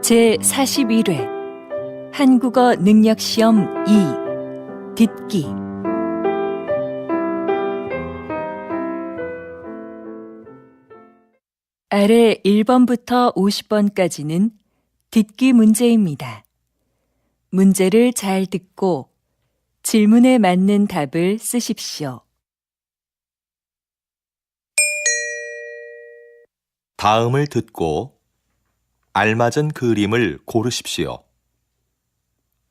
제41회 한국어 능력시험 2 듣기 아래 1번부터 50번까지는 듣기 문제입니다. 문제를 잘 듣고 질문에 맞는 답을 쓰십시오. 다음을 듣고 알맞은 그림을 고르십시오.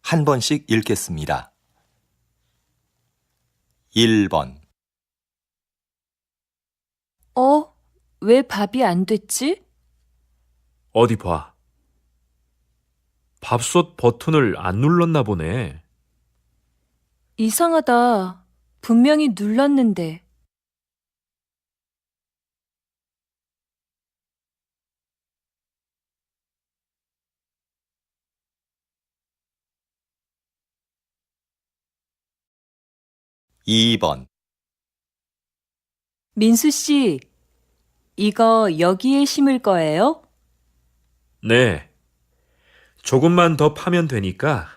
한 번씩 읽겠습니다. 1번 왜 밥이 안 됐지? 어디 봐. 밥솥 버튼을 안 눌렀나 보네. 이상하다. 분명히 눌렀는데. 2번 민수 씨, 이거 여기에 심을 거예요? 네. 조금만 더 파면 되니까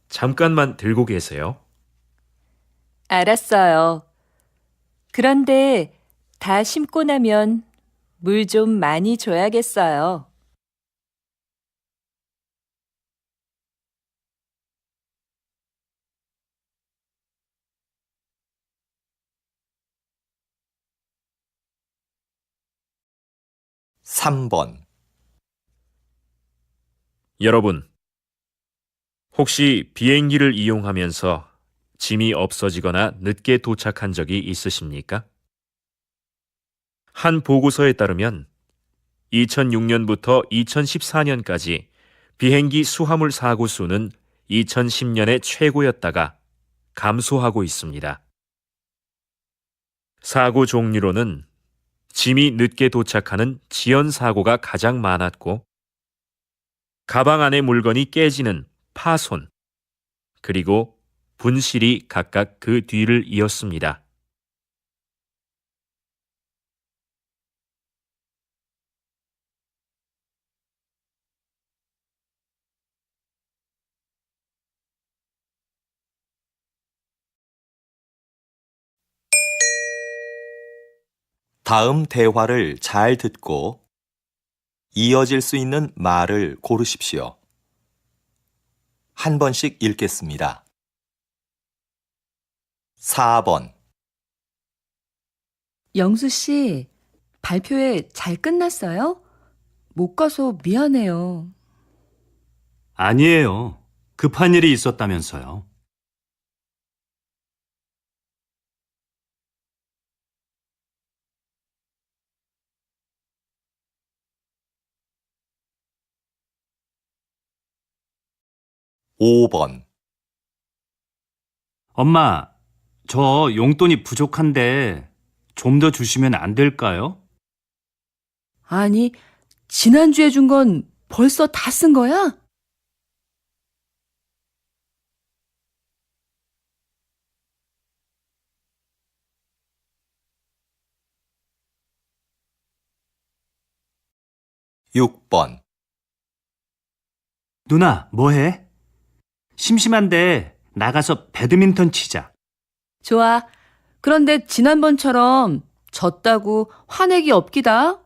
잠깐만 들고 계세요. 알았어요. 그런데 다 심고 나면 물 좀 많이 줘야겠어요. 삼 번 여러분, 혹시 비행기를 이용하면서 짐이 없어지거나 늦게 도착한 적이 있으십니까? 한 보고서에 따르면 2006년부터 2014년까지 비행기 수화물 사고 수는 2010년에 최고였다가 감소하고 있습니다. 사고 종류로는 짐이 늦게 도착하는 지연 사고가 가장 많았고, 가방 안의 물건이 깨지는 파손, 그리고 분실이 각각 그 뒤를 이었습니다. 다음 대화를 잘 듣고 이어질 수 있는 말을 고르십시오. 한 번씩 읽겠습니다. 4번 영수 씨, 발표회 잘 끝났어요? 못 가서 미안해요. 아니에요. 급한 일이 있었다면서요. 5번 엄마, 저 용돈이 부족한데 좀 더 주시면 안 될까요? 아니, 지난주에 준 건 벌써 다 쓴 거야? 6번 누나, 뭐해? 심심한데 나가서 배드민턴 치자. 좋아. 그런데 지난번처럼 졌다고 화내기 없기다.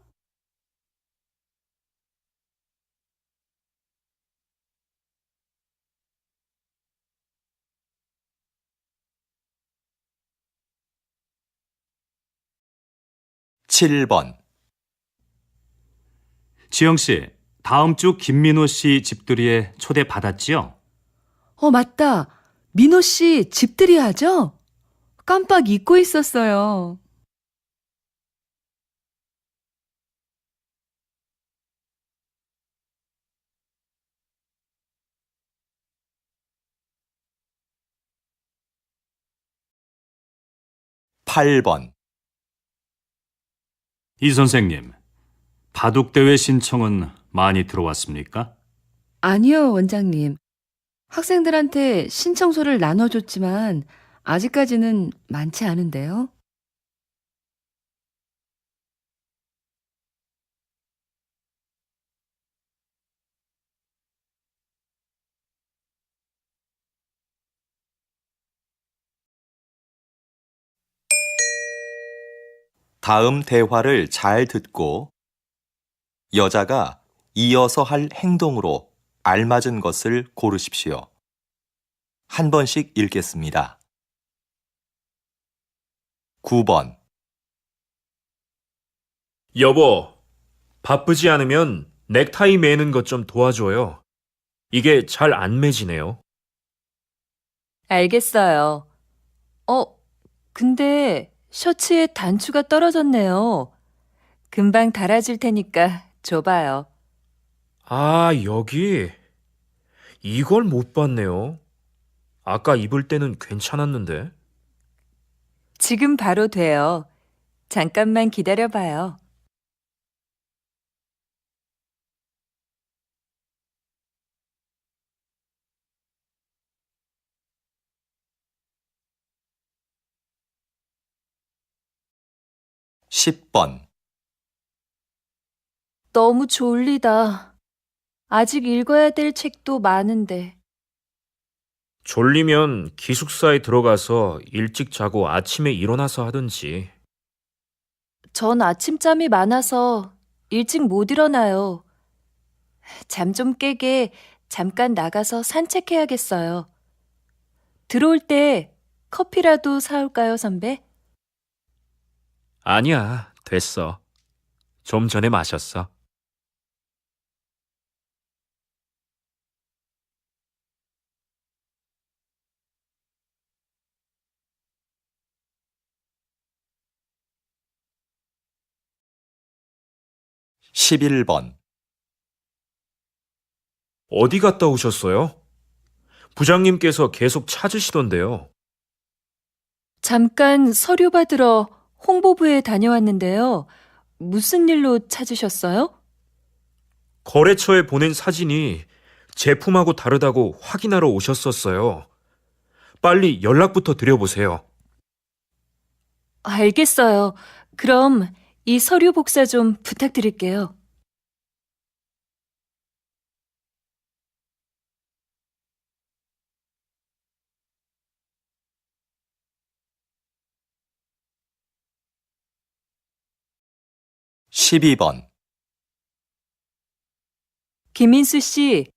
7번 지영 씨, 다음 주 김민호 씨 집들이에 초대 받았지요? 맞다. 민호 씨 집들이 하죠? 깜빡 잊고 있었어요. 8번 이 선생님, 바둑대회 신청은 많이 들어왔습니까? 아니요, 원장님. 학생들한테 신청서를 나눠줬지만 아직까지는 많지 않은데요. 다음 대화를 잘 듣고 여자가 이어서 할 행동으로 알맞은 것을 고르십시오. 한 번씩 읽겠습니다. 9번. 여보, 바쁘지 않으면 넥타이 매는 것 좀 도와줘요. 이게 잘 안 매지네요. 알겠어요. 근데 셔츠에 단추가 떨어졌네요. 금방 달아줄 테니까 줘봐요. 아, 여기. 이걸 못 봤네요. 아까 입을 때는 괜찮았는데. 지금 바로 돼요. 잠깐만 기다려봐요. 십 번. 너무 졸리다. 아직 읽어야 될 책도 많은데. 졸리면 기숙사에 들어가서 일찍 자고 아침에 일어나서 하든지. 전 아침잠이 많아서 일찍 못 일어나요. 잠 좀 깨게 잠깐 나가서 산책해야겠어요. 들어올 때 커피라도 사올까요, 선배? 아니야, 됐어. 좀 전에 마셨어. 십일 번. 어디 갔다 오셨어요? 부장님께서 계속 찾으시던데요. 잠깐 서류 받으러 홍보부에 다녀왔는데요. 무슨 일로 찾으셨어요? 거래처에 보낸 사진이 제품하고 다르다고 확인하러 오셨었어요. 빨리 연락부터 드려보세요. 알겠어요. 그럼 이 서류 복사 좀 부탁드릴게요. 십이 번. 김민수 씨,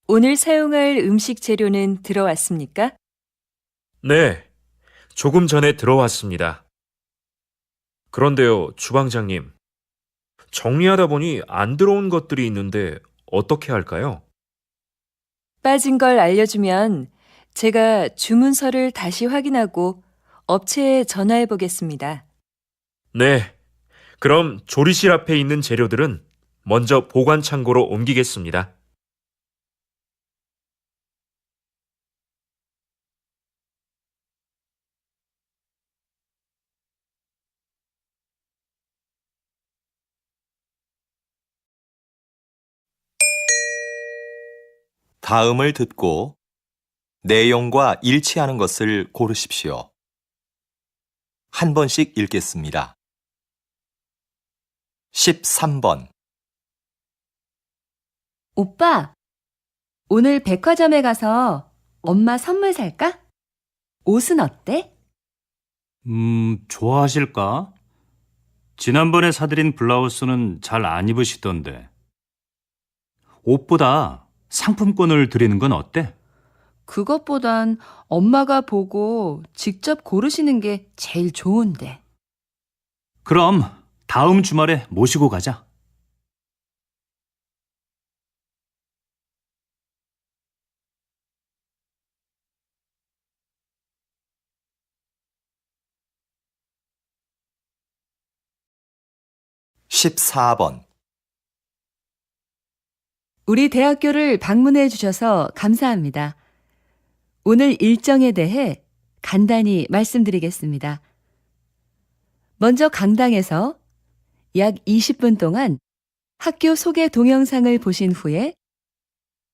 오늘 사용할 음식 재료는 들어왔습니까? 네, 조금 전에 들어왔습니다. 그런데요, 주방장님. 정리하다 보니 안 들어온 것들이 있는데 어떻게 할까요? 빠진 걸 알려주면 제가 주문서를 다시 확인하고 업체에 전화해 보겠습니다. 네, 그럼 조리실 앞에 있는 재료들은 먼저 보관 창고로 옮기겠습니다. 다음을 듣고 내용과 일치하는 것을 고르십시오. 한 번씩 읽겠습니다. 13번. 오빠, 오늘 백화점에 가서 엄마 선물 살까? 옷은 어때? 좋아하실까? 지난번에 사드린 블라우스는 잘 안 입으시던데. 옷보다 상품권을 드리는 건 어때? 그것보단 엄마가 보고 직접 고르시는 게 제일 좋은데. 그럼 다음 주말에 모시고 가자. 십사 번. 우리 대학교를 방문해 주셔서 감사합니다. 오늘 일정에 대해 간단히 말씀드리겠습니다. 먼저 강당에서 약 20분 동안 학교 소개 동영상을 보신 후에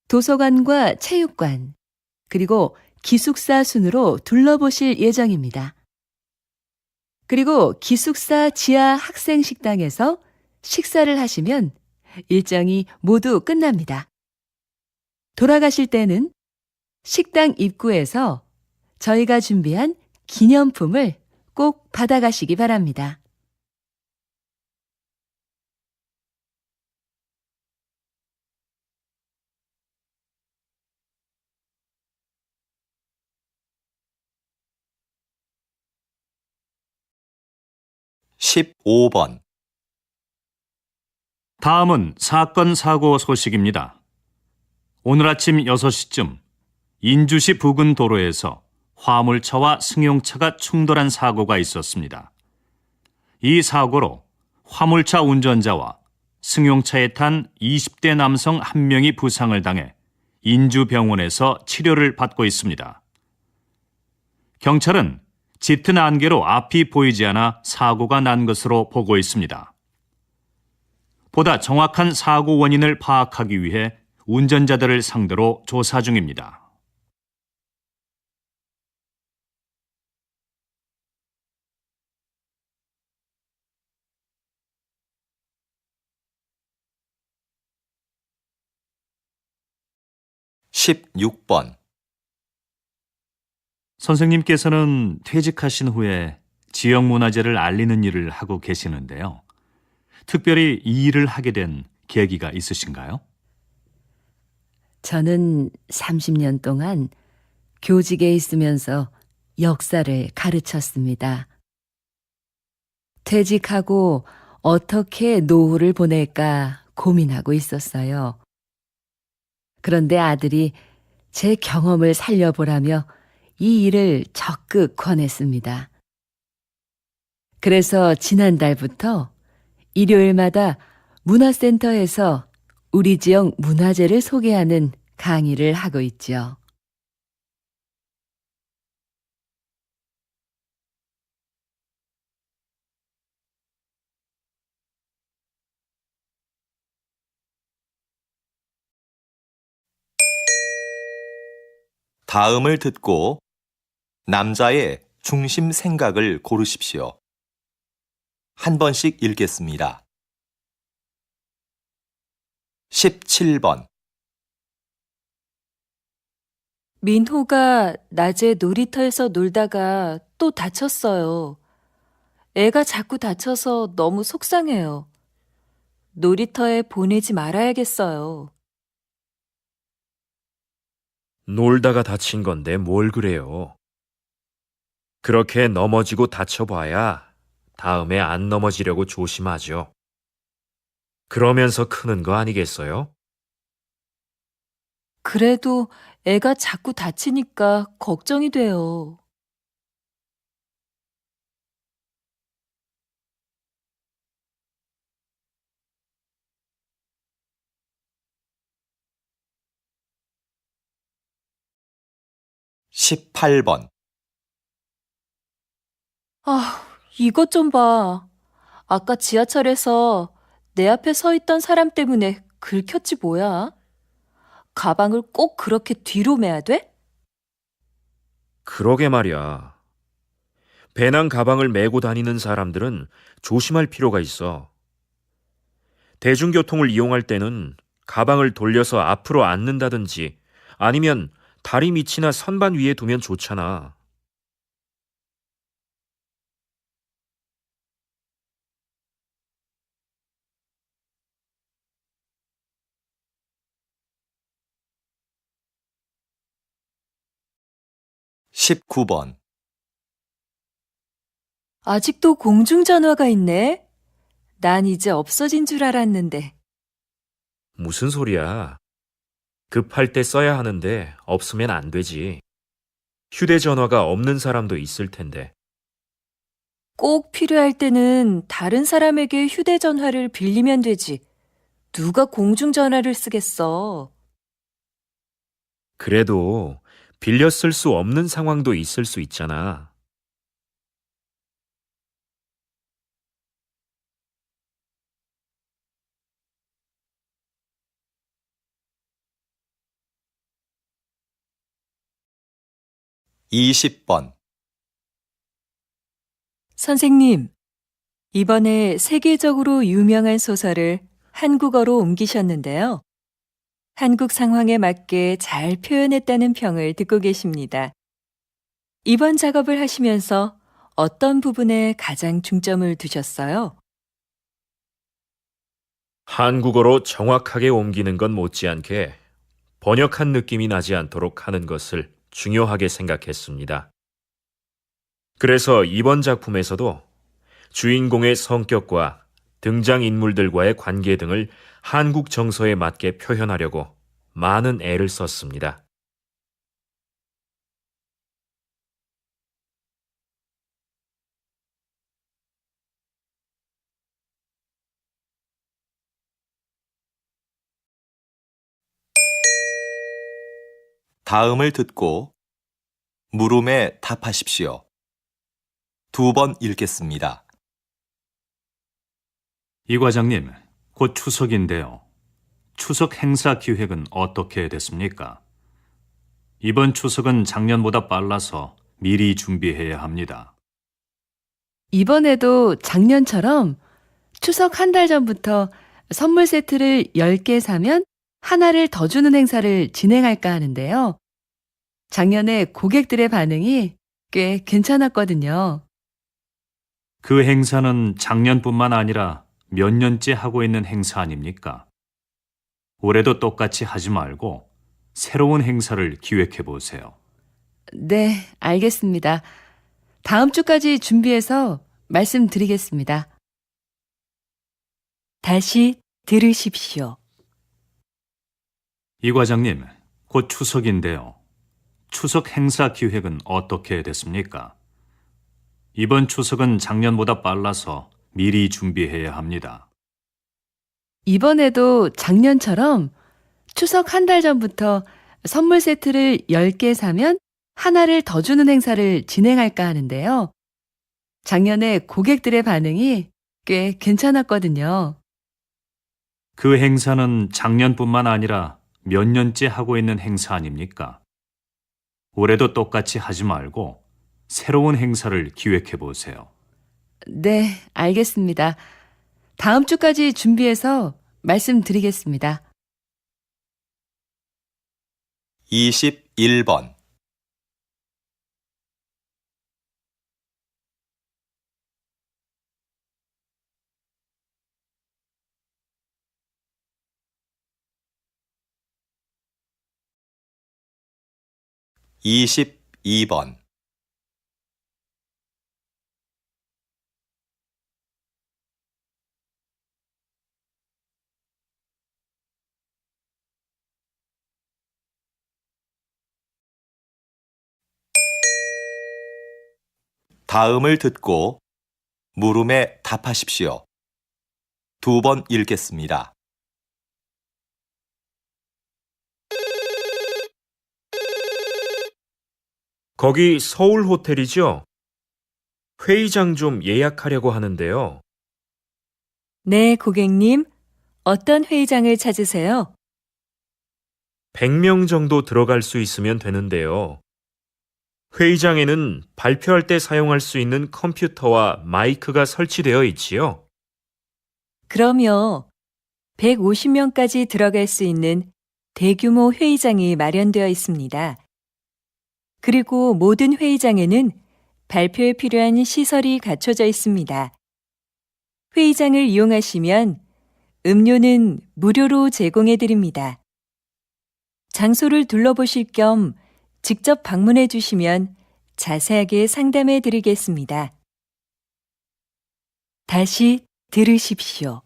도서관과 체육관, 그리고 기숙사 순으로 둘러보실 예정입니다. 그리고 기숙사 지하 학생 식당에서 식사를 하시면 일정이 모두 끝납니다. 돌아가실 때는 식당 입구에서 저희가 준비한 기념품을 꼭 받아가시기 바랍니다. 15번. 다음은 사건 사고 소식입니다. 오늘 아침 6시쯤 인주시 부근 도로에서 화물차와 승용차가 충돌한 사고가 있었습니다. 이 사고로 화물차 운전자와 승용차에 탄 20대 남성 1명이 부상을 당해 인주병원에서 치료를 받고 있습니다. 경찰은 짙은 안개로 앞이 보이지 않아 사고가 난 것으로 보고 있습니다. 보다 정확한 사고 원인을 파악하기 위해 운전자들을 상대로 조사 중입니다. (16번) 선생님께서는 퇴직하신 후에 지역문화재를 알리는 일을 하고 계시는데요. 특별히 이 일을 하게 된 계기가 있으신가요? 저는 30년 동안 교직에 있으면서 역사를 가르쳤습니다. 퇴직하고 어떻게 노후를 보낼까 고민하고 있었어요. 그런데 아들이 제 경험을 살려보라며 이 일을 적극 권했습니다. 그래서 지난달부터 일요일마다 문화센터에서 우리 지역 문화재를 소개하는 강의를 하고 있죠. 다음을 듣고 남자의 중심 생각을 고르십시오. 한 번씩 읽겠습니다. 17번. 민호가 낮에 놀이터에서 놀다가 또 다쳤어요. 애가 자꾸 다쳐서 너무 속상해요. 놀이터에 보내지 말아야겠어요. 놀다가 다친 건데 뭘 그래요. 그렇게 넘어지고 다쳐봐야 다음에 안 넘어지려고 조심하죠. 그러면서 크는 거 아니겠어요? 그래도 애가 자꾸 다치니까 걱정이 돼요. (18번) 아, 이것 좀 봐. 아까 지하철에서 내 앞에 서 있던 사람 때문에 긁혔지 뭐야? 가방을 꼭 그렇게 뒤로 매야 돼? 그러게 말이야. 배낭 가방을 메고 다니는 사람들은 조심할 필요가 있어. 대중교통을 이용할 때는 가방을 돌려서 앞으로 앉는다든지 아니면 다리 밑이나 선반 위에 두면 좋잖아. (19번) 아직도 공중전화가 있네? 난 이제 없어진 줄 알았는데. 무슨 소리야? 급할 때 써야 하는데 없으면 안 되지. 휴대전화가 없는 사람도 있을 텐데. 꼭 필요할 때는 다른 사람에게 휴대전화를 빌리면 되지. 누가 공중전화를 쓰겠어? 그래도 빌려 쓸 수 없는 상황도 있을 수 있잖아. (20번) 선생님, 이번에 세계적으로 유명한 소설을 한국어로 옮기셨는데요. 한국 상황에 맞게 잘 표현했다는 평을 듣고 계십니다. 이번 작업을 하시면서 어떤 부분에 가장 중점을 두셨어요? 한국어로 정확하게 옮기는 건 못지않게 번역한 느낌이 나지 않도록 하는 것을 중요하게 생각했습니다. 그래서 이번 작품에서도 주인공의 성격과 등장인물들과의 관계 등을 한국 정서에 맞게 표현하려고 많은 애를 썼습니다. 다음을 듣고 물음에 답하십시오. 2번 읽겠습니다. 이 과장님, 곧 추석인데요. 추석 행사 기획은 어떻게 됐습니까? 이번 추석은 작년보다 빨라서 미리 준비해야 합니다. 이번에도 작년처럼 추석 한 달 전부터 선물 세트를 10개 사면 하나를 더 주는 행사를 진행할까 하는데요. 작년에 고객들의 반응이 꽤 괜찮았거든요. 그 행사는 작년뿐만 아니라 몇 년째 하고 있는 행사 아닙니까? 올해도 똑같이 하지 말고 새로운 행사를 기획해 보세요. 네, 알겠습니다. 다음 주까지 준비해서 말씀드리겠습니다. 다시 들으십시오. 이 과장님, 곧 추석인데요. 추석 행사 기획은 어떻게 됐습니까? 이번 추석은 작년보다 빨라서 미리 준비해야 합니다. 이번에도 작년처럼 추석 한 달 전부터 선물 세트를 10개 사면 하나를 더 주는 행사를 진행할까 하는데요. 작년에 고객들의 반응이 꽤 괜찮았거든요. 그 행사는 작년뿐만 아니라 몇 년째 하고 있는 행사 아닙니까? 올해도 똑같이 하지 말고 새로운 행사를 기획해 보세요. 네, 알겠습니다. 다음 주까지 준비해서 말씀드리겠습니다. 21번. 이십이 번. 다음을 듣고 물음에 답하십시오. 2번 읽겠습니다. 거기 서울 호텔이죠? 회의장 좀 예약하려고 하는데요. 네, 고객님. 어떤 회의장을 찾으세요? 100명 정도 들어갈 수 있으면 되는데요. 회의장에는 발표할 때 사용할 수 있는 컴퓨터와 마이크가 설치되어 있지요. 그럼요. 150명까지 들어갈 수 있는 대규모 회의장이 마련되어 있습니다. 그리고 모든 회의장에는 발표에 필요한 시설이 갖춰져 있습니다. 회의장을 이용하시면 음료는 무료로 제공해 드립니다. 장소를 둘러보실 겸 직접 방문해 주시면 자세하게 상담해 드리겠습니다. 다시 들으십시오.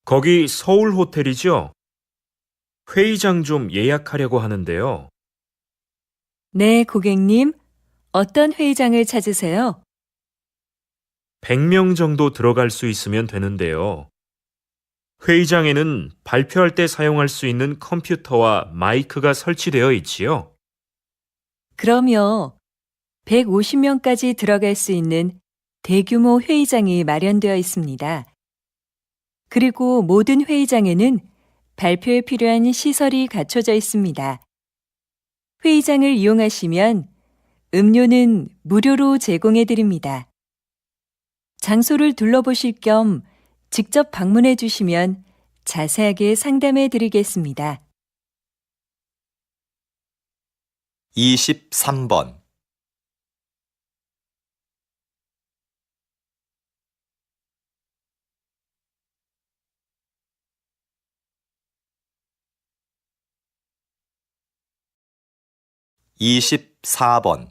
거기 서울 호텔이죠? 회의장 좀 예약하려고 하는데요. 네, 고객님. 어떤 회의장을 찾으세요? 100명 정도 들어갈 수 있으면 되는데요. 회의장에는 발표할 때 사용할 수 있는 컴퓨터와 마이크가 설치되어 있지요. 그럼요. 150명까지 들어갈 수 있는 대규모 회의장이 마련되어 있습니다. 그리고 모든 회의장에는 발표에 필요한 시설이 갖춰져 있습니다. 회의장을 이용하시면 음료는 무료로 제공해 드립니다. 장소를 둘러보실 겸 직접 방문해 주시면 자세하게 상담해 드리겠습니다. 23번. 이십사 번.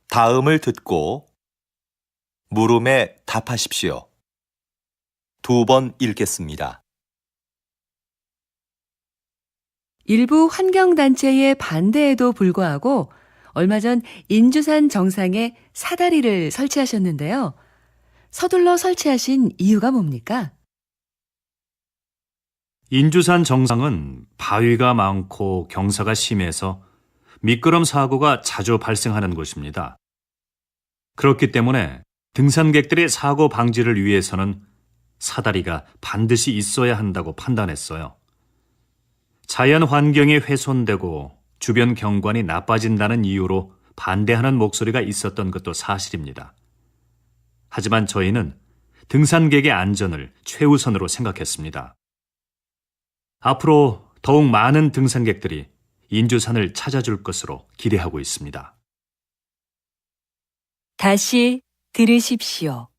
다음을 듣고 물음에 답하십시오. 2번 읽겠습니다. 일부 환경단체의 반대에도 불구하고 얼마 전 인주산 정상에 사다리를 설치하셨는데요. 서둘러 설치하신 이유가 뭡니까? 인주산 정상은 바위가 많고 경사가 심해서 미끄럼 사고가 자주 발생하는 곳입니다. 그렇기 때문에 등산객들의 사고 방지를 위해서는 사다리가 반드시 있어야 한다고 판단했어요. 자연 환경이 훼손되고 주변 경관이 나빠진다는 이유로 반대하는 목소리가 있었던 것도 사실입니다. 하지만 저희는 등산객의 안전을 최우선으로 생각했습니다. 앞으로 더욱 많은 등산객들이 인주산을 찾아줄 것으로 기대하고 있습니다. 다시 들으십시오.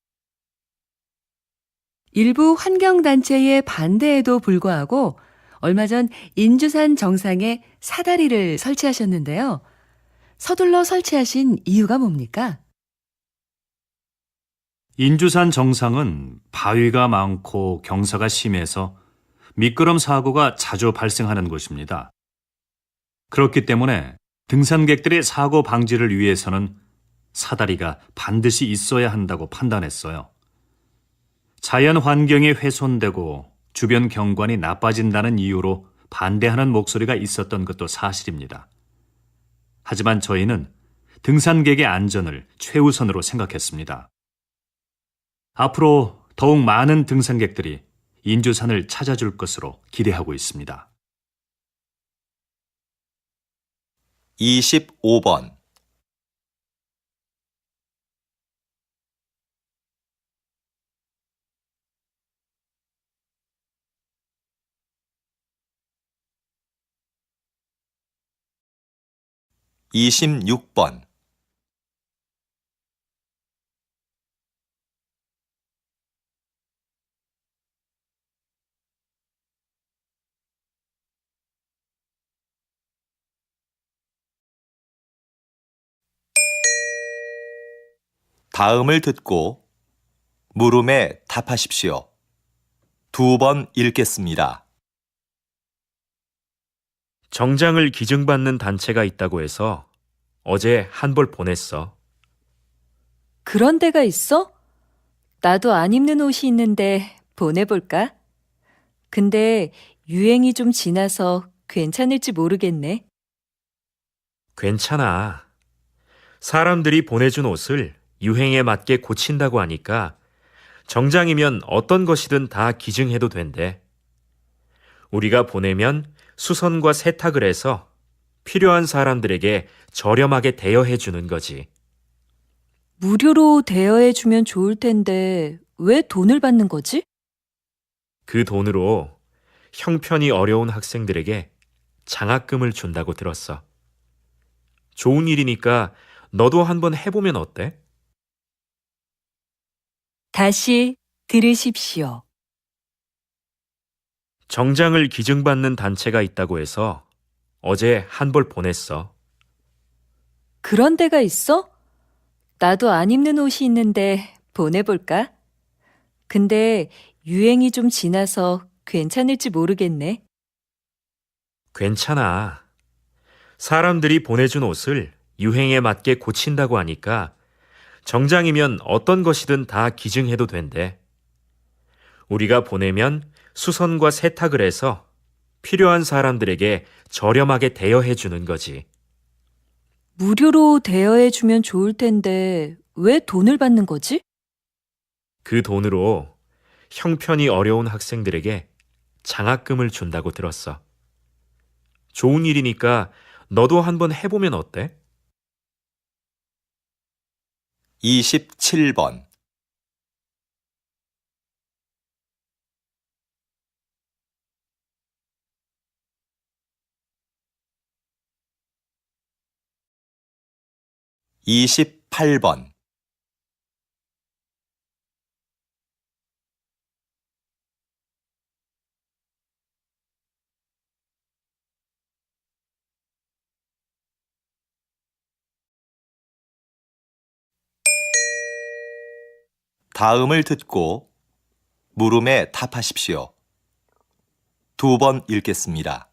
일부 환경단체의 반대에도 불구하고 얼마 전 인주산 정상에 사다리를 설치하셨는데요. 서둘러 설치하신 이유가 뭡니까? 인주산 정상은 바위가 많고 경사가 심해서 미끄럼 사고가 자주 발생하는 곳입니다. 그렇기 때문에 등산객들의 사고 방지를 위해서는 사다리가 반드시 있어야 한다고 판단했어요. 자연 환경이 훼손되고 주변 경관이 나빠진다는 이유로 반대하는 목소리가 있었던 것도 사실입니다. 하지만 저희는 등산객의 안전을 최우선으로 생각했습니다. 앞으로 더욱 많은 등산객들이 인주산을 찾아줄 것으로 기대하고 있습니다. 25번 26번 다음을 듣고 물음에 답하십시오. 2번 읽겠습니다. 정장을 기증받는 단체가 있다고 해서 어제 한 벌 보냈어. 그런 데가 있어? 나도 안 입는 옷이 있는데 보내볼까? 근데 유행이 좀 지나서 괜찮을지 모르겠네. 괜찮아. 사람들이 보내준 옷을 유행에 맞게 고친다고 하니까 정장이면 어떤 것이든 다 기증해도 된대. 우리가 보내면 수선과 세탁을 해서 필요한 사람들에게 저렴하게 대여해 주는 거지. 무료로 대여해주면 좋을 텐데 왜 돈을 받는 거지? 그 돈으로 형편이 어려운 학생들에게 장학금을 준다고 들었어. 좋은 일이니까 너도 한번 해보면 어때? 다시 들으십시오. 정장을 기증받는 단체가 있다고 해서 어제 한 벌 보냈어. 그런 데가 있어? 나도 안 입는 옷이 있는데 보내볼까? 근데 유행이 좀 지나서 괜찮을지 모르겠네. 괜찮아. 사람들이 보내준 옷을 유행에 맞게 고친다고 하니까 정장이면 어떤 것이든 다 기증해도 된대. 우리가 보내면 수선과 세탁을 해서 필요한 사람들에게 저렴하게 대여해 주는 거지. 무료로 대여해주면 좋을 텐데 왜 돈을 받는 거지? 그 돈으로 형편이 어려운 학생들에게 장학금을 준다고 들었어. 좋은 일이니까 너도 한번 해보면 어때? 27번 28번 다음을 듣고 물음에 답하십시오. 2번 읽겠습니다.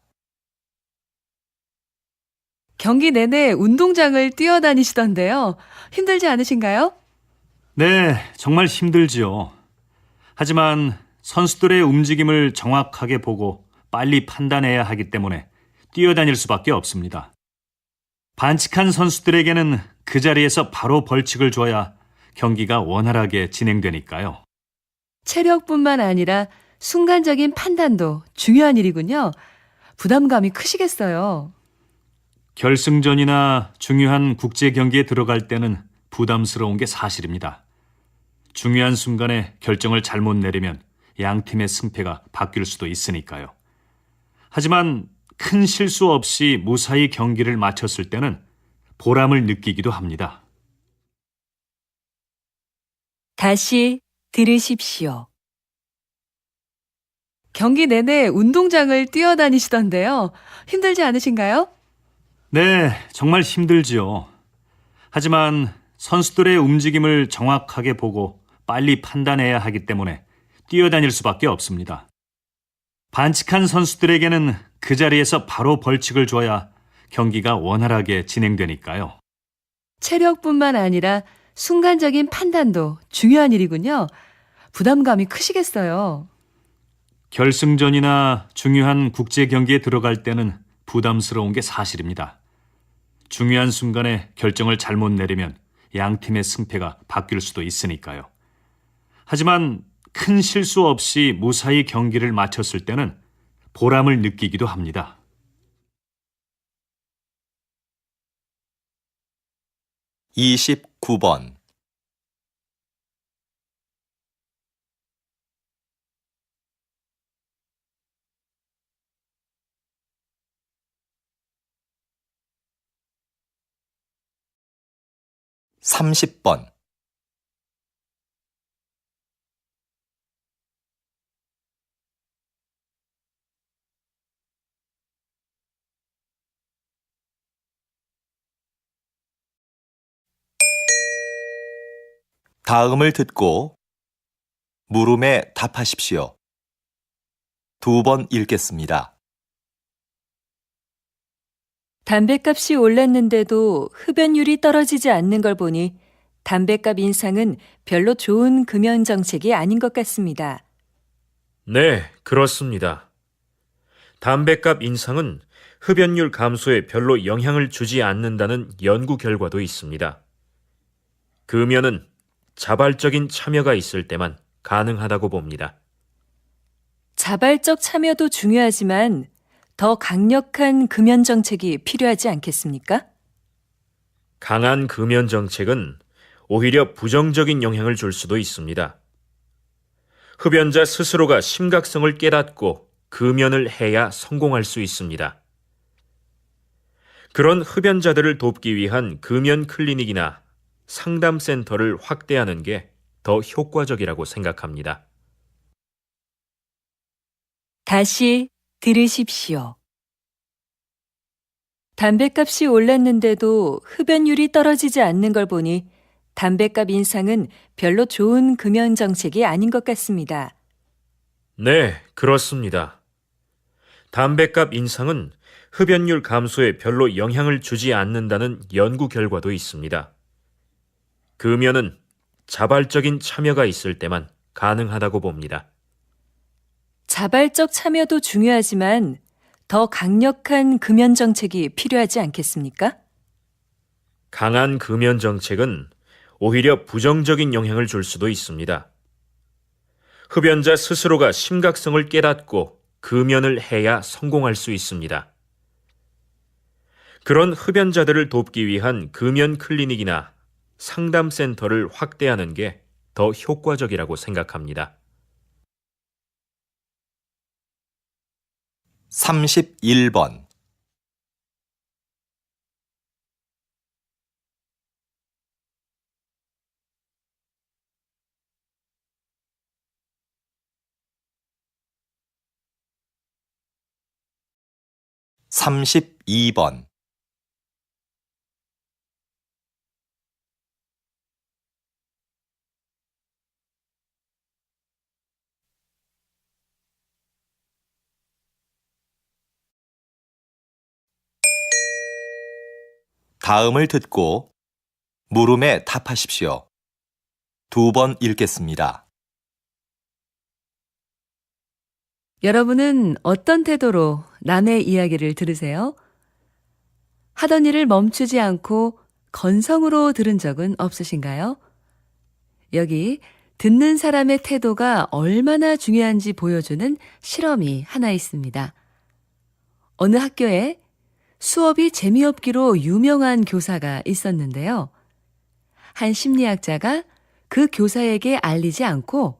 경기 내내 운동장을 뛰어다니시던데요. 힘들지 않으신가요? 네, 정말 힘들지요. 하지만 선수들의 움직임을 정확하게 보고 빨리 판단해야 하기 때문에 뛰어다닐 수밖에 없습니다. 반칙한 선수들에게는 그 자리에서 바로 벌칙을 줘야 경기가 원활하게 진행되니까요. 체력뿐만 아니라 순간적인 판단도 중요한 일이군요. 부담감이 크시겠어요. 결승전이나 중요한 국제 경기에 들어갈 때는 부담스러운 게 사실입니다. 중요한 순간에 결정을 잘못 내리면 양 팀의 승패가 바뀔 수도 있으니까요. 하지만 큰 실수 없이 무사히 경기를 마쳤을 때는 보람을 느끼기도 합니다. 다시 들으십시오. 경기 내내 운동장을 뛰어다니시던데요. 힘들지 않으신가요? 네, 정말 힘들지요. 하지만 선수들의 움직임을 정확하게 보고 빨리 판단해야 하기 때문에 뛰어다닐 수밖에 없습니다. 반칙한 선수들에게는 그 자리에서 바로 벌칙을 줘야 경기가 원활하게 진행되니까요. 체력뿐만 아니라 순간적인 판단도 중요한 일이군요. 부담감이 크시겠어요. 결승전이나 중요한 국제 경기에 들어갈 때는 부담스러운 게 사실입니다. 중요한 순간에 결정을 잘못 내리면 양 팀의 승패가 바뀔 수도 있으니까요. 하지만 큰 실수 없이 무사히 경기를 마쳤을 때는 보람을 느끼기도 합니다. 29번. (30번) 다음을 듣고 물음에 답하십시오. 2번 읽겠습니다. 담뱃값이 올랐는데도 흡연율이 떨어지지 않는 걸 보니 담뱃값 인상은 별로 좋은 금연 정책이 아닌 것 같습니다. 네, 그렇습니다. 담뱃값 인상은 흡연율 감소에 별로 영향을 주지 않는다는 연구 결과도 있습니다. 금연은 자발적인 참여가 있을 때만 가능하다고 봅니다. 자발적 참여도 중요하지만 더 강력한 금연 정책이 필요하지 않겠습니까? 강한 금연 정책은 오히려 부정적인 영향을 줄 수도 있습니다. 흡연자 스스로가 심각성을 깨닫고 금연을 해야 성공할 수 있습니다. 그런 흡연자들을 돕기 위한 금연 클리닉이나 상담센터를 확대하는 게 더 효과적이라고 생각합니다. 다시 들으십시오. 담뱃값이 올랐는데도 흡연율이 떨어지지 않는 걸 보니 담뱃값 인상은 별로 좋은 금연 정책이 아닌 것 같습니다. 네, 그렇습니다. 담뱃값 인상은 흡연율 감소에 별로 영향을 주지 않는다는 연구 결과도 있습니다. 금연은 자발적인 참여가 있을 때만 가능하다고 봅니다. 자발적 참여도 중요하지만 더 강력한 금연 정책이 필요하지 않겠습니까? 강한 금연 정책은 오히려 부정적인 영향을 줄 수도 있습니다. 흡연자 스스로가 심각성을 깨닫고 금연을 해야 성공할 수 있습니다. 그런 흡연자들을 돕기 위한 금연 클리닉이나 상담센터를 확대하는 게 더 효과적이라고 생각합니다. 31번. (32번) 다음을 듣고 물음에 답하십시오. 2번 읽겠습니다. 여러분은 어떤 태도로 남의 이야기를 들으세요? 하던 일을 멈추지 않고 건성으로 들은 적은 없으신가요? 여기 듣는 사람의 태도가 얼마나 중요한지 보여주는 실험이 하나 있습니다. 어느 학교에 수업이 재미없기로 유명한 교사가 있었는데요. 한 심리학자가 그 교사에게 알리지 않고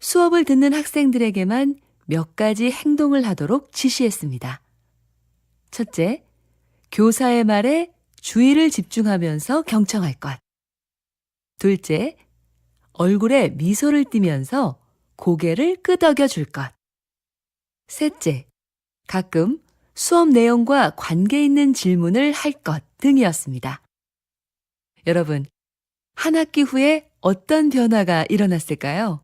수업을 듣는 학생들에게만 몇 가지 행동을 하도록 지시했습니다. 첫째, 교사의 말에 주의를 집중하면서 경청할 것. 둘째, 얼굴에 미소를 띠면서 고개를 끄덕여 줄 것. 셋째, 가끔 수업 내용과 관계 있는 질문을 할 것 등이었습니다. 여러분, 한 학기 후에 어떤 변화가 일어났을까요?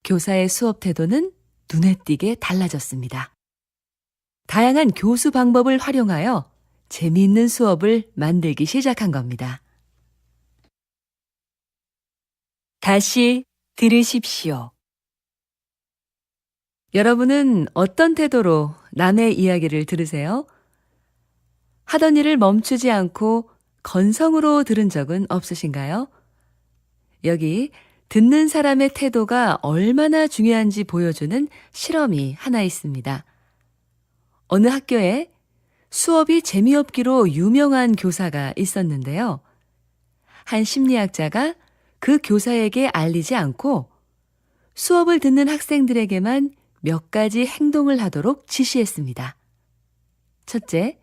교사의 수업 태도는 눈에 띄게 달라졌습니다. 다양한 교수 방법을 활용하여 재미있는 수업을 만들기 시작한 겁니다. 다시 들으십시오. 여러분은 어떤 태도로 남의 이야기를 들으세요? 하던 일을 멈추지 않고 건성으로 들은 적은 없으신가요? 여기 듣는 사람의 태도가 얼마나 중요한지 보여주는 실험이 하나 있습니다. 어느 학교에 수업이 재미없기로 유명한 교사가 있었는데요. 한 심리학자가 그 교사에게 알리지 않고 수업을 듣는 학생들에게만 몇 가지 행동을 하도록 지시했습니다. 첫째,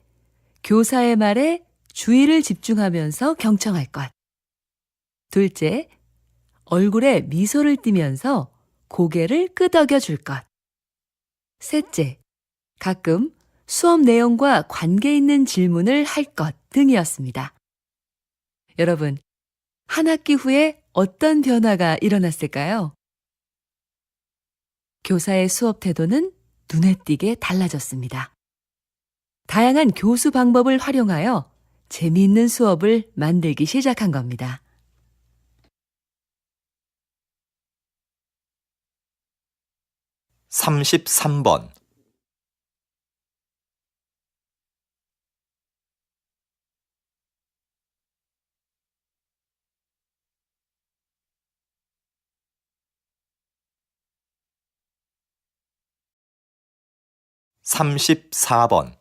교사의 말에 주의를 집중하면서 경청할 것. 둘째, 얼굴에 미소를 띠면서 고개를 끄덕여 줄 것. 셋째, 가끔 수업 내용과 관계 있는 질문을 할 것 등이었습니다. 여러분, 한 학기 후에 어떤 변화가 일어났을까요? 교사의 수업 태도는 눈에 띄게 달라졌습니다. 다양한 교수 방법을 활용하여 재미있는 수업을 만들기 시작한 겁니다. (33번) 34번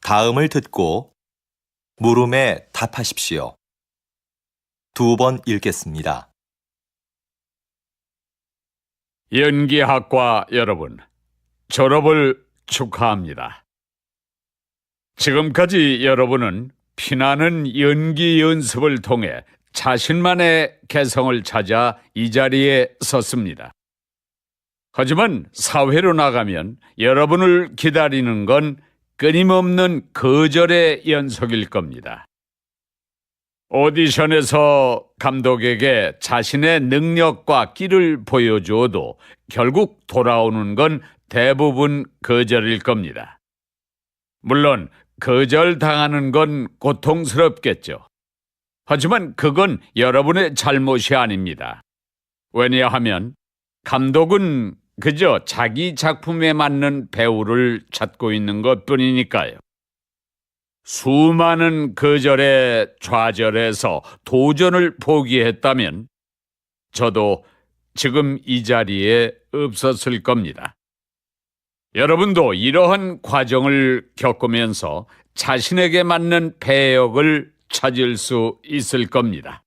다음을 듣고 물음에 답하십시오. 2번 읽겠습니다. 연기학과 여러분, 졸업을 축하합니다. 지금까지 여러분은 피나는 연기 연습을 통해 자신만의 개성을 찾아 이 자리에 섰습니다. 하지만 사회로 나가면 여러분을 기다리는 건 끊임없는 거절의 연속일 겁니다. 오디션에서 감독에게 자신의 능력과 끼를 보여주어도 결국 돌아오는 건 대부분 거절일 겁니다. 물론 거절당하는 건 고통스럽겠죠. 하지만 그건 여러분의 잘못이 아닙니다. 왜냐하면 감독은 그저 자기 작품에 맞는 배우를 찾고 있는 것뿐이니까요. 수많은 거절에 좌절해서 도전을 포기했다면 저도 지금 이 자리에 없었을 겁니다. 여러분도 이러한 과정을 겪으면서 자신에게 맞는 배역을 찾을 수 있을 겁니다.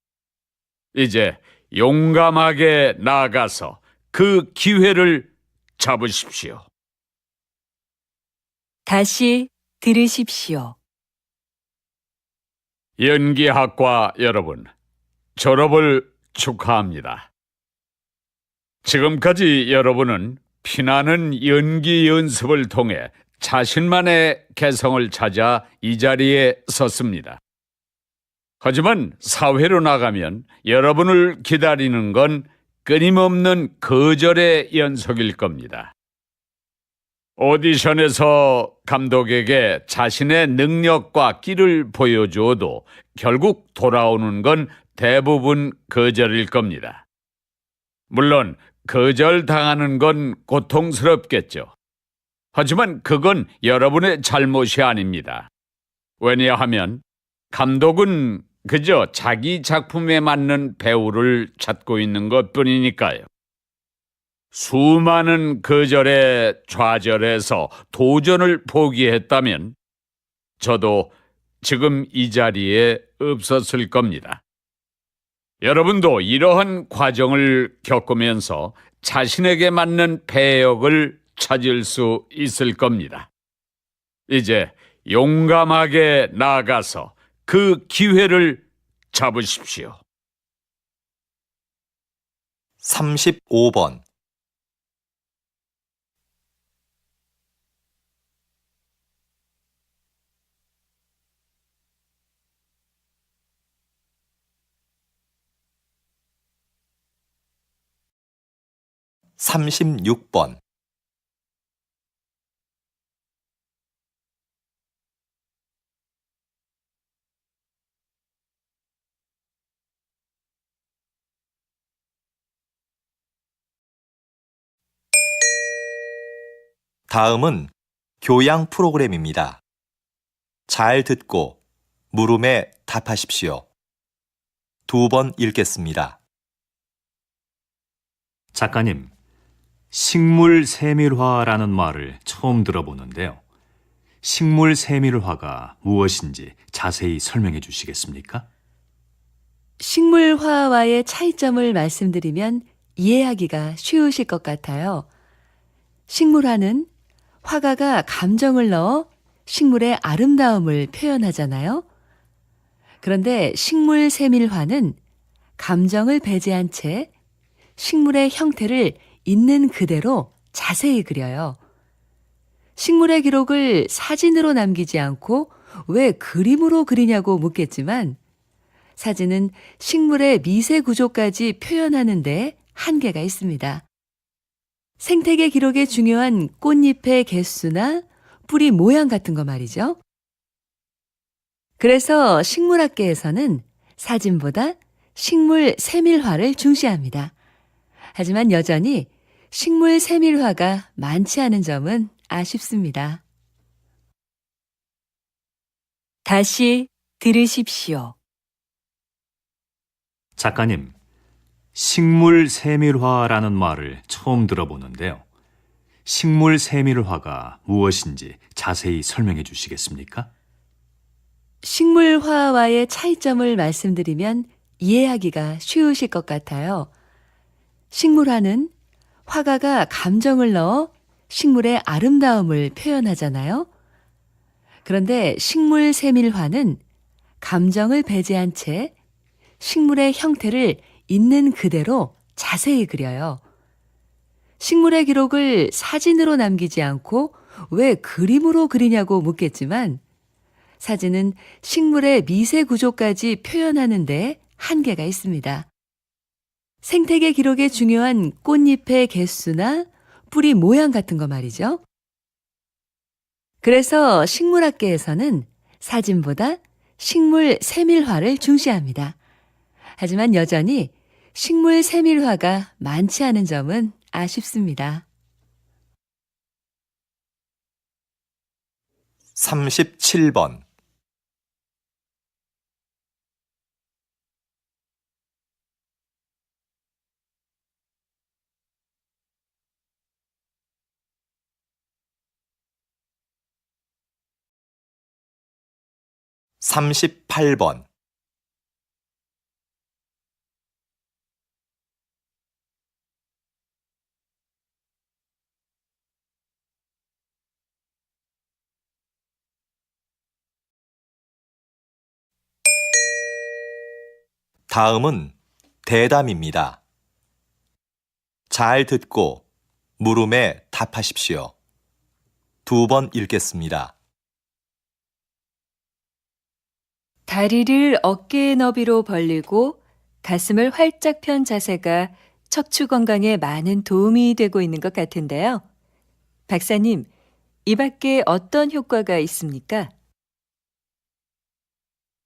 이제 용감하게 나아가서 그 기회를 잡으십시오. 다시 들으십시오. 연기학과 여러분, 졸업을 축하합니다. 지금까지 여러분은 피나는 연기 연습을 통해 자신만의 개성을 찾아 이 자리에 섰습니다. 하지만 사회로 나가면 여러분을 기다리는 건 끊임없는 거절의 연속일 겁니다. 오디션에서 감독에게 자신의 능력과 끼를 보여주어도 결국 돌아오는 건 대부분 거절일 겁니다. 물론 거절당하는 건 고통스럽겠죠. 하지만 그건 여러분의 잘못이 아닙니다. 왜냐하면 감독은 그저 자기 작품에 맞는 배우를 찾고 있는 것뿐이니까요. 수많은 거절에 좌절해서 도전을 포기했다면 저도 지금 이 자리에 없었을 겁니다. 여러분도 이러한 과정을 겪으면서 자신에게 맞는 배역을 찾을 수 있을 겁니다. 이제 용감하게 나아가서 그 기회를 잡으십시오. 35번. 삼십육 번. 다음은 교양 프로그램입니다. 잘 듣고 물음에 답하십시오. 2번 읽겠습니다. 작가님, 식물 세밀화라는 말을 처음 들어보는데요. 식물 세밀화가 무엇인지 자세히 설명해 주시겠습니까? 식물화와의 차이점을 말씀드리면 이해하기가 쉬우실 것 같아요. 식물화는 화가가 감정을 넣어 식물의 아름다움을 표현하잖아요. 그런데 식물 세밀화는 감정을 배제한 채 식물의 형태를 있는 그대로 자세히 그려요. 식물의 기록을 사진으로 남기지 않고 왜 그림으로 그리냐고 묻겠지만 사진은 식물의 미세 구조까지 표현하는 데 한계가 있습니다. 생태계 기록에 중요한 꽃잎의 개수나 뿌리 모양 같은 거 말이죠. 그래서 식물학계에서는 사진보다 식물 세밀화를 중시합니다. 하지만 여전히 식물 세밀화가 많지 않은 점은 아쉽습니다. 다시 들으십시오. 작가님, 식물 세밀화라는 말을 처음 들어보는데요. 식물 세밀화가 무엇인지 자세히 설명해 주시겠습니까? 식물화와의 차이점을 말씀드리면 이해하기가 쉬우실 것 같아요. 식물화는 화가가 감정을 넣어 식물의 아름다움을 표현하잖아요. 그런데 식물 세밀화는 감정을 배제한 채 식물의 형태를 있는 그대로 자세히 그려요. 식물의 기록을 사진으로 남기지 않고 왜 그림으로 그리냐고 묻겠지만 사진은 식물의 미세 구조까지 표현하는 데 한계가 있습니다. 생태계 기록에 중요한 꽃잎의 개수나 뿌리 모양 같은 거 말이죠. 그래서 식물학계에서는 사진보다 식물 세밀화를 중시합니다. 하지만 여전히 식물 세밀화가 많지 않은 점은 아쉽습니다. 37번. 삼십팔 번. 다음은 대담입니다. 잘 듣고 물음에 답하십시오. 2번 읽겠습니다. 다리를 어깨의 너비로 벌리고 가슴을 활짝 편 자세가 척추 건강에 많은 도움이 되고 있는 것 같은데요. 박사님, 이 밖에 어떤 효과가 있습니까?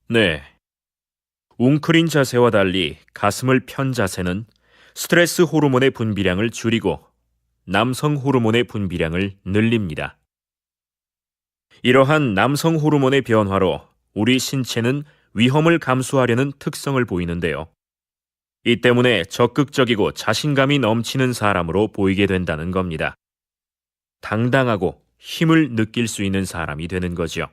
네. 웅크린 자세와 달리 가슴을 편 자세는 스트레스 호르몬의 분비량을 줄이고 남성 호르몬의 분비량을 늘립니다. 이러한 남성 호르몬의 변화로 우리 신체는 위험을 감수하려는 특성을 보이는데요. 이 때문에 적극적이고 자신감이 넘치는 사람으로 보이게 된다는 겁니다. 당당하고 힘을 느낄 수 있는 사람이 되는 거죠.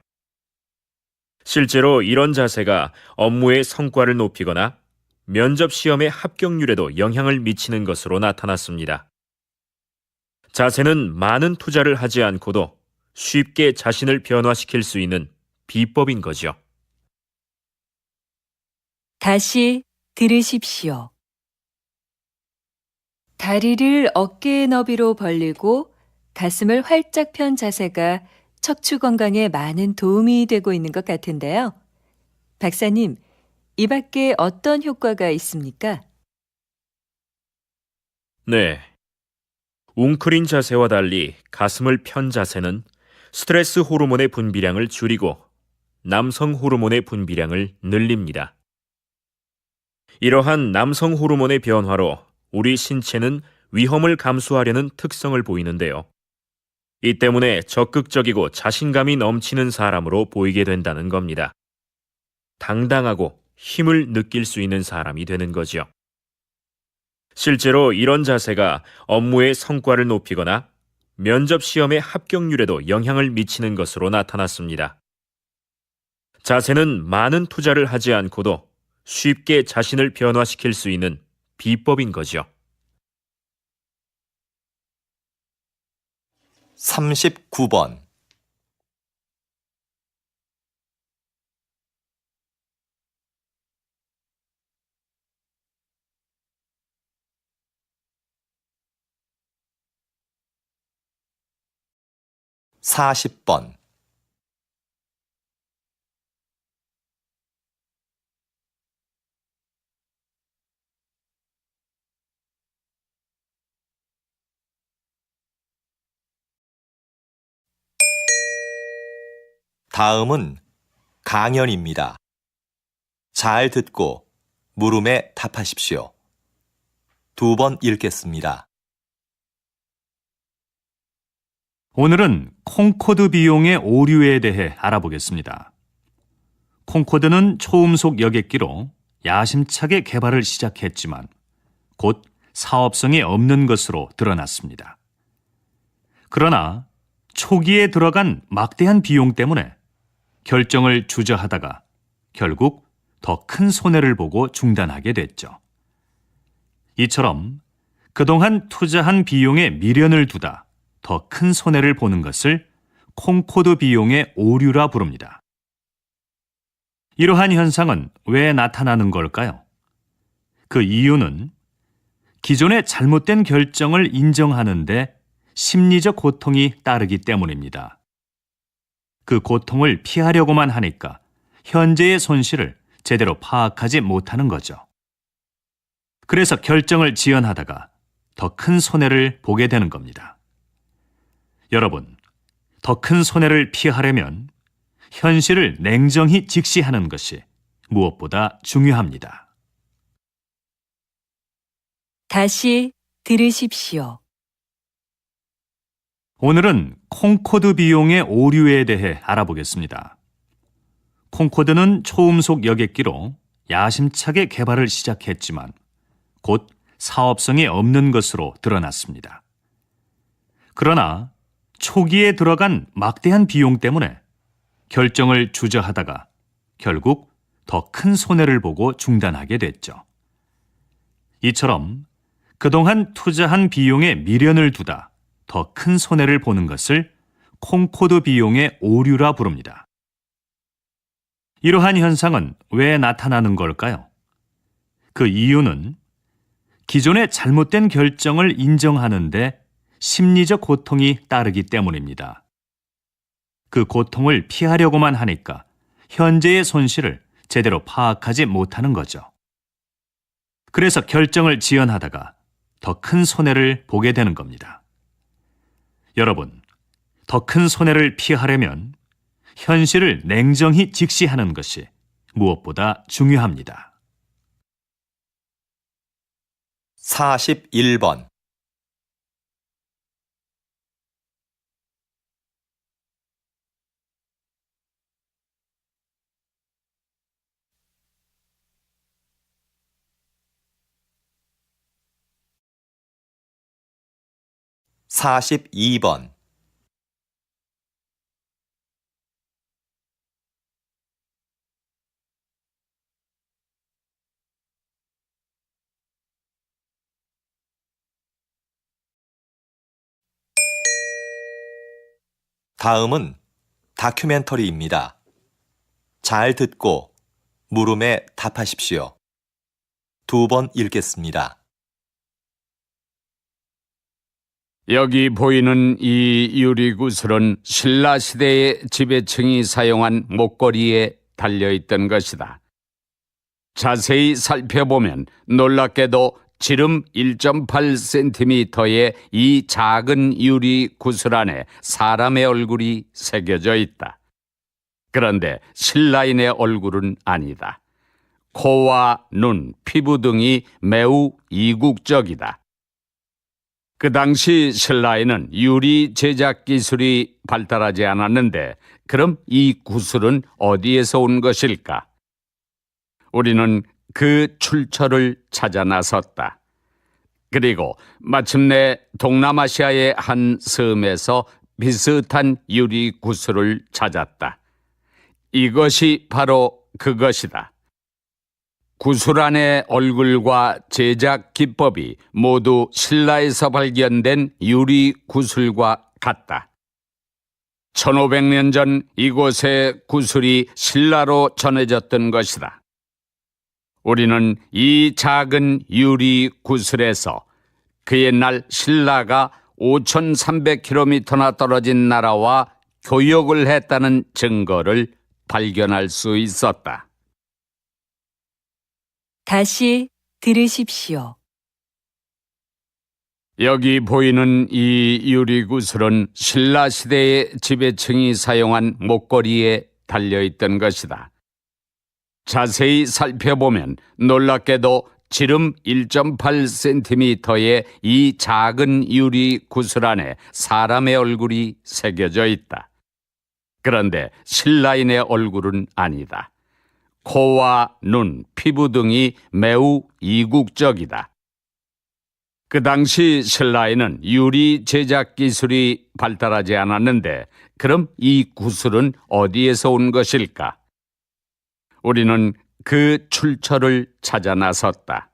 실제로 이런 자세가 업무의 성과를 높이거나 면접 시험의 합격률에도 영향을 미치는 것으로 나타났습니다. 자세는 많은 투자를 하지 않고도 쉽게 자신을 변화시킬 수 있는 비법인 거죠. 다시 들으십시오. 다리를 어깨의 너비로 벌리고 가슴을 활짝 편 자세가 척추 건강에 많은 도움이 되고 있는 것 같은데요. 박사님, 이 밖에 어떤 효과가 있습니까? 네. 웅크린 자세와 달리 가슴을 편 자세는 스트레스 호르몬의 분비량을 줄이고 남성 호르몬의 분비량을 늘립니다. 이러한 남성 호르몬의 변화로 우리 신체는 위험을 감수하려는 특성을 보이는데요. 이 때문에 적극적이고 자신감이 넘치는 사람으로 보이게 된다는 겁니다. 당당하고 힘을 느낄 수 있는 사람이 되는 거죠. 실제로 이런 자세가 업무의 성과를 높이거나 면접 시험의 합격률에도 영향을 미치는 것으로 나타났습니다. 자세는 많은 투자를 하지 않고도 쉽게 자신을 변화시킬 수 있는 비법인 거죠. 39번. (40번) 다음은 강연입니다. 잘 듣고 물음에 답하십시오. 2번 읽겠습니다. 오늘은 콩코드 비용의 오류에 대해 알아보겠습니다. 콩코드는 초음속 여객기로 야심차게 개발을 시작했지만 곧 사업성이 없는 것으로 드러났습니다. 그러나 초기에 들어간 막대한 비용 때문에 결정을 주저하다가 결국 더 큰 손해를 보고 중단하게 됐죠. 이처럼 그동안 투자한 비용에 미련을 두다 더 큰 손해를 보는 것을 콩코드 비용의 오류라 부릅니다. 이러한 현상은 왜 나타나는 걸까요? 그 이유는 기존의 잘못된 결정을 인정하는데 심리적 고통이 따르기 때문입니다. 그 고통을 피하려고만 하니까 현재의 손실을 제대로 파악하지 못하는 거죠. 그래서 결정을 지연하다가 더 큰 손해를 보게 되는 겁니다. 여러분, 더 큰 손해를 피하려면 현실을 냉정히 직시하는 것이 무엇보다 중요합니다. 다시 들으십시오. 오늘은 콩코드 비용의 오류에 대해 알아보겠습니다. 콩코드는 초음속 여객기로 야심차게 개발을 시작했지만 곧 사업성이 없는 것으로 드러났습니다. 그러나 초기에 들어간 막대한 비용 때문에 결정을 주저하다가 결국 더 큰 손해를 보고 중단하게 됐죠. 이처럼 그동안 투자한 비용에 미련을 두다 더 큰 손해를 보는 것을 콩코드 비용의 오류라 부릅니다. 이러한 현상은 왜 나타나는 걸까요? 그 이유는 기존의 잘못된 결정을 인정하는데 심리적 고통이 따르기 때문입니다. 그 고통을 피하려고만 하니까 현재의 손실을 제대로 파악하지 못하는 거죠. 그래서 결정을 지연하다가 더 큰 손해를 보게 되는 겁니다. 여러분, 더 큰 손해를 피하려면 현실을 냉정히 직시하는 것이 무엇보다 중요합니다. 41번. 사십이 번. 다음은 다큐멘터리입니다. 잘 듣고 물음에 답하십시오. 2번 읽겠습니다. 여기 보이는 이 유리구슬은 신라 시대의 지배층이 사용한 목걸이에 달려있던 것이다. 자세히 살펴보면 놀랍게도 지름 1.8cm의 이 작은 유리 구슬 안에 사람의 얼굴이 새겨져 있다. 그런데 신라인의 얼굴은 아니다. 코와 눈, 피부 등이 매우 이국적이다. 그 당시 신라에는 유리 제작 기술이 발달하지 않았는데 그럼 이 구슬은 어디에서 온 것일까? 우리는 그 출처를 찾아 나섰다. 그리고 마침내 동남아시아의 한 섬에서 비슷한 유리 구슬을 찾았다. 이것이 바로 그것이다. 구슬 안의 얼굴과 제작 기법이 모두 신라에서 발견된 유리 구슬과 같다. 1500년 전 이곳의 구슬이 신라로 전해졌던 것이다. 우리는 이 작은 유리 구슬에서 그 옛날 신라가 5300km나 떨어진 나라와 교역을 했다는 증거를 발견할 수 있었다. 다시 들으십시오. 여기 보이는 이 유리구슬은 신라 시대의 지배층이 사용한 목걸이에 달려있던 것이다. 자세히 살펴보면 놀랍게도 지름 1.8cm의 이 작은 유리구슬 안에 사람의 얼굴이 새겨져 있다. 그런데 신라인의 얼굴은 아니다. 코와 눈, 피부 등이 매우 이국적이다. 그 당시 신라에는 유리 제작 기술이 발달하지 않았는데 그럼 이 구슬은 어디에서 온 것일까? 우리는 그 출처를 찾아 나섰다.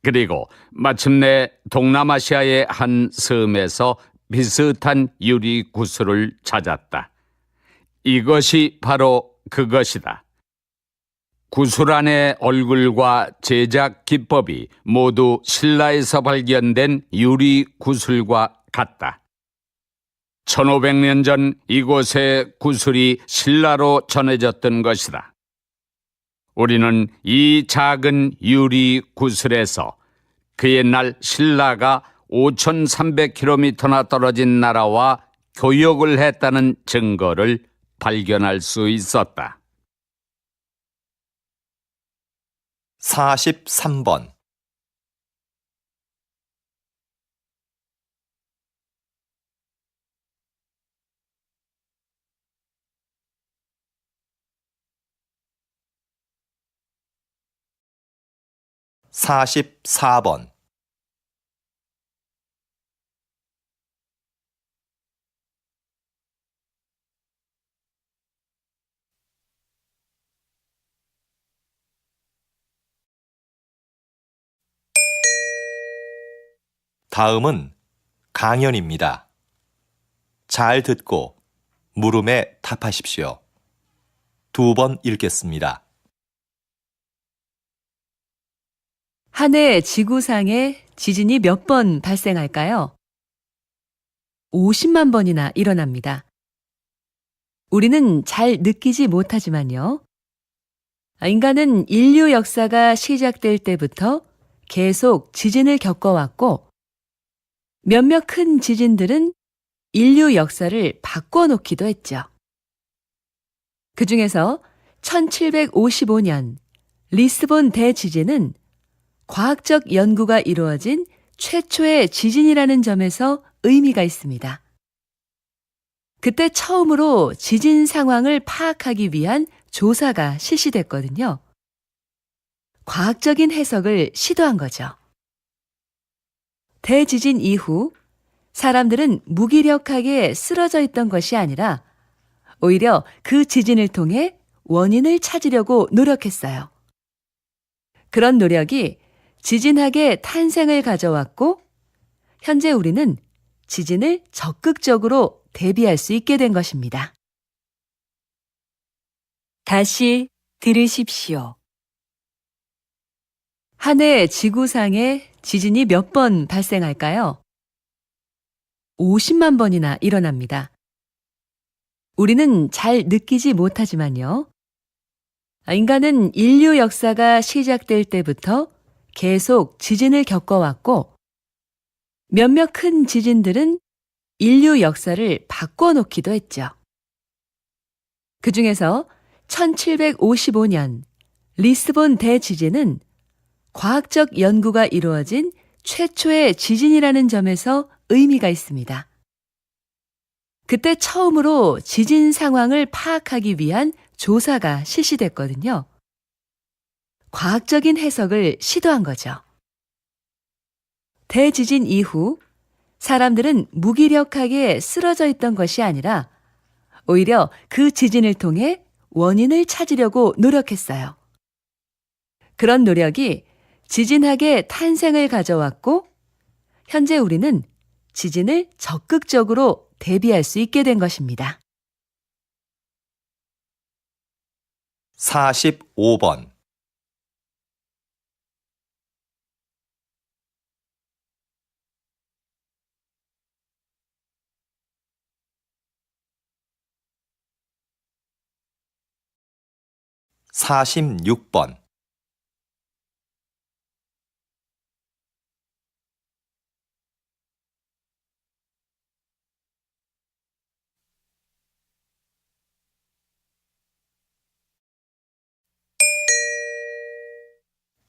그리고 마침내 동남아시아의 한 섬에서 비슷한 유리 구슬을 찾았다. 이것이 바로 그것이다. 구슬 안의 얼굴과 제작 기법이 모두 신라에서 발견된 유리 구슬과 같다. 1500년 전 이곳의 구슬이 신라로 전해졌던 것이다. 우리는 이 작은 유리 구슬에서 그 옛날 신라가 5300km나 떨어진 나라와 교역을 했다는 증거를 발견할 수 있었다. 43번. 사십사 번. 다음은 강연입니다. 잘 듣고 물음에 답하십시오. 2번 읽겠습니다. 한 해 지구상에 지진이 몇 번 발생할까요? 50만 번이나 일어납니다. 우리는 잘 느끼지 못하지만요. 인간은 인류 역사가 시작될 때부터 계속 지진을 겪어왔고, 몇몇 큰 지진들은 인류 역사를 바꿔놓기도 했죠. 그 중에서 1755년 리스본 대지진은 과학적 연구가 이루어진 최초의 지진이라는 점에서 의미가 있습니다. 그때 처음으로 지진 상황을 파악하기 위한 조사가 실시됐거든요. 과학적인 해석을 시도한 거죠. 대지진 이후 사람들은 무기력하게 쓰러져 있던 것이 아니라 오히려 그 지진을 통해 원인을 찾으려고 노력했어요. 그런 노력이 지진학의 탄생을 가져왔고, 현재 우리는 지진을 적극적으로 대비할 수 있게 된 것입니다. 다시 들으십시오. 한 해 지구상에 지진이 몇 번 발생할까요? 50만 번이나 일어납니다. 우리는 잘 느끼지 못하지만요. 인간은 인류 역사가 시작될 때부터 계속 지진을 겪어왔고, 몇몇 큰 지진들은 인류 역사를 바꿔놓기도 했죠. 그 중에서 1755년 리스본 대지진은 과학적 연구가 이루어진 최초의 지진이라는 점에서 의미가 있습니다. 그때 처음으로 지진 상황을 파악하기 위한 조사가 실시됐거든요. 과학적인 해석을 시도한 거죠. 대지진 이후 사람들은 무기력하게 쓰러져 있던 것이 아니라 오히려 그 지진을 통해 원인을 찾으려고 노력했어요. 그런 노력이 지진학의 탄생을 가져왔고, 현재 우리는 지진을 적극적으로 대비할 수 있게 된 것입니다. 45번. 사십육 번.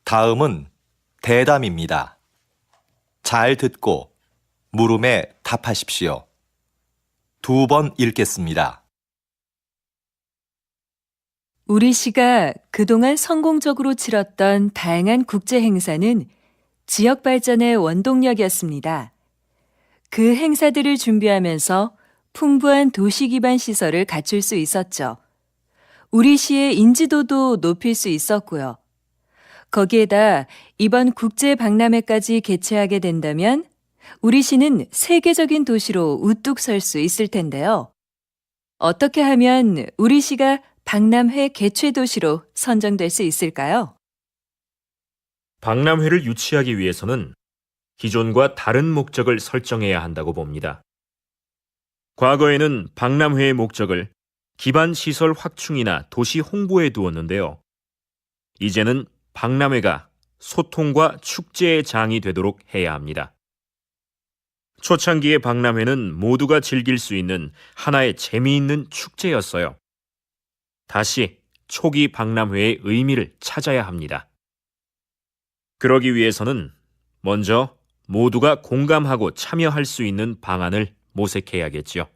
다음은 대담입니다. 잘 듣고 물음에 답하십시오. 2번 읽겠습니다. 우리 시가 그동안 성공적으로 치렀던 다양한 국제 행사는 지역 발전의 원동력이었습니다. 그 행사들을 준비하면서 풍부한 도시 기반 시설을 갖출 수 있었죠. 우리 시의 인지도도 높일 수 있었고요. 거기에다 이번 국제 박람회까지 개최하게 된다면 우리 시는 세계적인 도시로 우뚝 설 수 있을 텐데요. 어떻게 하면 우리 시가 박람회 개최 도시로 선정될 수 있을까요? 박람회를 유치하기 위해서는 기존과 다른 목적을 설정해야 한다고 봅니다. 과거에는 박람회의 목적을 기반 시설 확충이나 도시 홍보에 두었는데요. 이제는 박람회가 소통과 축제의 장이 되도록 해야 합니다. 초창기의 박람회는 모두가 즐길 수 있는 하나의 재미있는 축제였어요. 다시 초기 박람회의 의미를 찾아야 합니다. 그러기 위해서는 먼저 모두가 공감하고 참여할 수 있는 방안을 모색해야겠죠.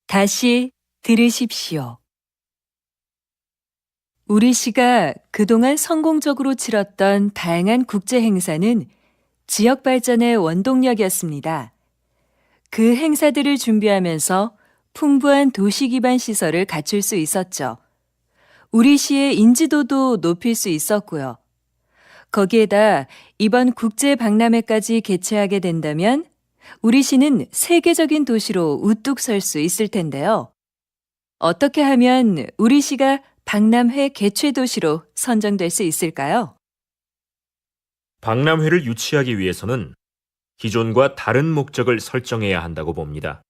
다시 들으십시오. 우리 시가 그동안 성공적으로 치렀던 다양한 국제 행사는 지역 발전의 원동력이었습니다. 그 행사들을 준비하면서 풍부한 도시 기반 시설을 갖출 수 있었죠. 우리 시의 인지도도 높일 수 있었고요. 거기에다 이번 국제 박람회까지 개최하게 된다면 우리 시는 세계적인 도시로 우뚝 설 수 있을 텐데요. 어떻게 하면 우리 시가 박람회 개최 도시로 선정될 수 있을까요? 박람회를 유치하기 위해서는 기존과 다른 목적을 설정해야 한다고 봅니다.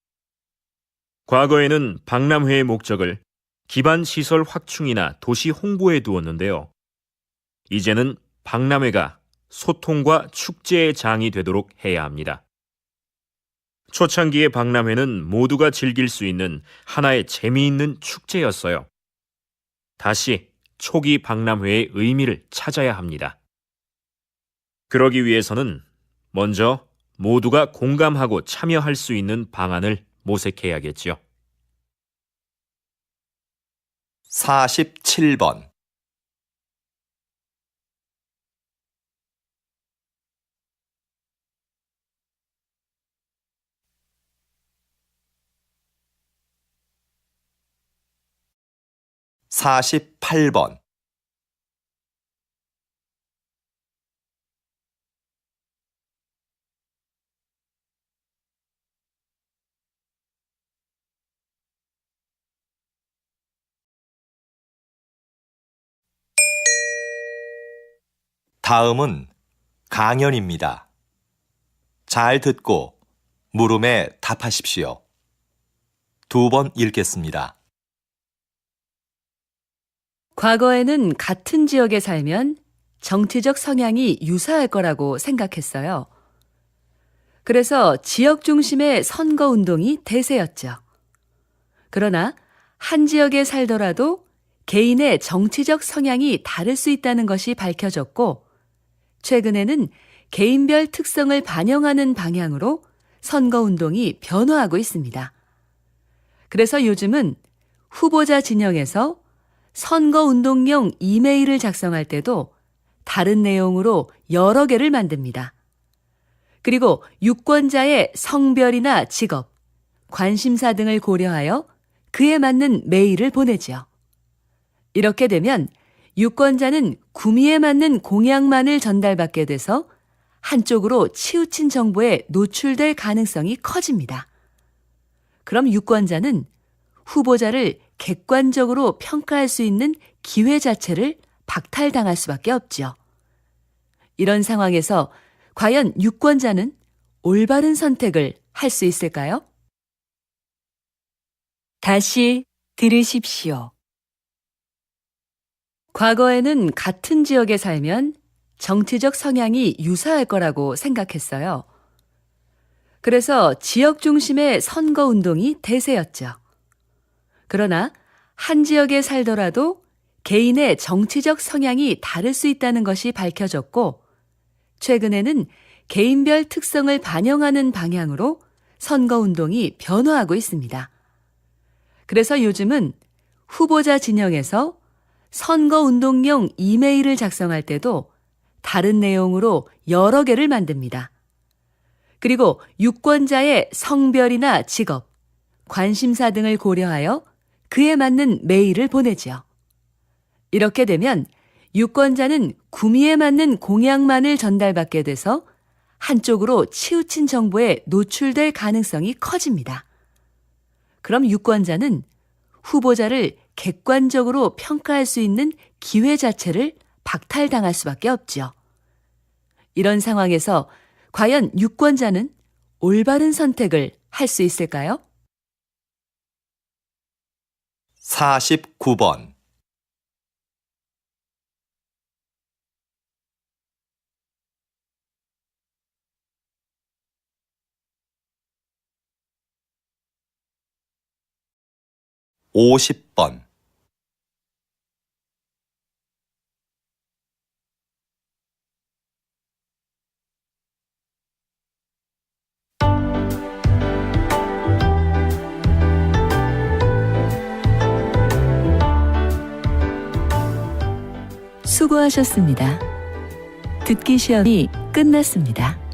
과거에는 박람회의 목적을 기반 시설 확충이나 도시 홍보에 두었는데요. 이제는 박람회가 소통과 축제의 장이 되도록 해야 합니다. 초창기의 박람회는 모두가 즐길 수 있는 하나의 재미있는 축제였어요. 다시 초기 박람회의 의미를 찾아야 합니다. 그러기 위해서는 먼저 모두가 공감하고 참여할 수 있는 방안을 모색해야겠죠. 47번 48번 다음은 강연입니다. 잘 듣고 물음에 답하십시오. 2번 읽겠습니다. 과거에는 같은 지역에 살면 정치적 성향이 유사할 거라고 생각했어요. 그래서 지역 중심의 선거운동이 대세였죠. 그러나 한 지역에 살더라도 개인의 정치적 성향이 다를 수 있다는 것이 밝혀졌고, 최근에는 개인별 특성을 반영하는 방향으로 선거운동이 변화하고 있습니다. 그래서 요즘은 후보자 진영에서 선거운동용 이메일을 작성할 때도 다른 내용으로 여러 개를 만듭니다. 그리고 유권자의 성별이나 직업, 관심사 등을 고려하여 그에 맞는 메일을 보내지요. 이렇게 되면 유권자는 구미에 맞는 공약만을 전달받게 돼서 한쪽으로 치우친 정보에 노출될 가능성이 커집니다. 그럼 유권자는 후보자를 객관적으로 평가할 수 있는 기회 자체를 박탈당할 수밖에 없죠. 이런 상황에서 과연 유권자는 올바른 선택을 할 수 있을까요? 다시 들으십시오. 과거에는 같은 지역에 살면 정치적 성향이 유사할 거라고 생각했어요. 그래서 지역 중심의 선거운동이 대세였죠. 그러나 한 지역에 살더라도 개인의 정치적 성향이 다를 수 있다는 것이 밝혀졌고, 최근에는 개인별 특성을 반영하는 방향으로 선거운동이 변화하고 있습니다. 그래서 요즘은 후보자 진영에서 선거운동용 이메일을 작성할 때도 다른 내용으로 여러 개를 만듭니다. 그리고 유권자의 성별이나 직업, 관심사 등을 고려하여 그에 맞는 메일을 보내지요. 이렇게 되면 유권자는 구미에 맞는 공약만을 전달받게 돼서 한쪽으로 치우친 정보에 노출될 가능성이 커집니다. 그럼 유권자는 후보자를 객관적으로 평가할 수 있는 기회 자체를 박탈당할 수밖에 없죠. 이런 상황에서 과연 유권자는 올바른 선택을 할 수 있을까요? 49번 50번 수고하셨습니다. 듣기 시험이 끝났습니다.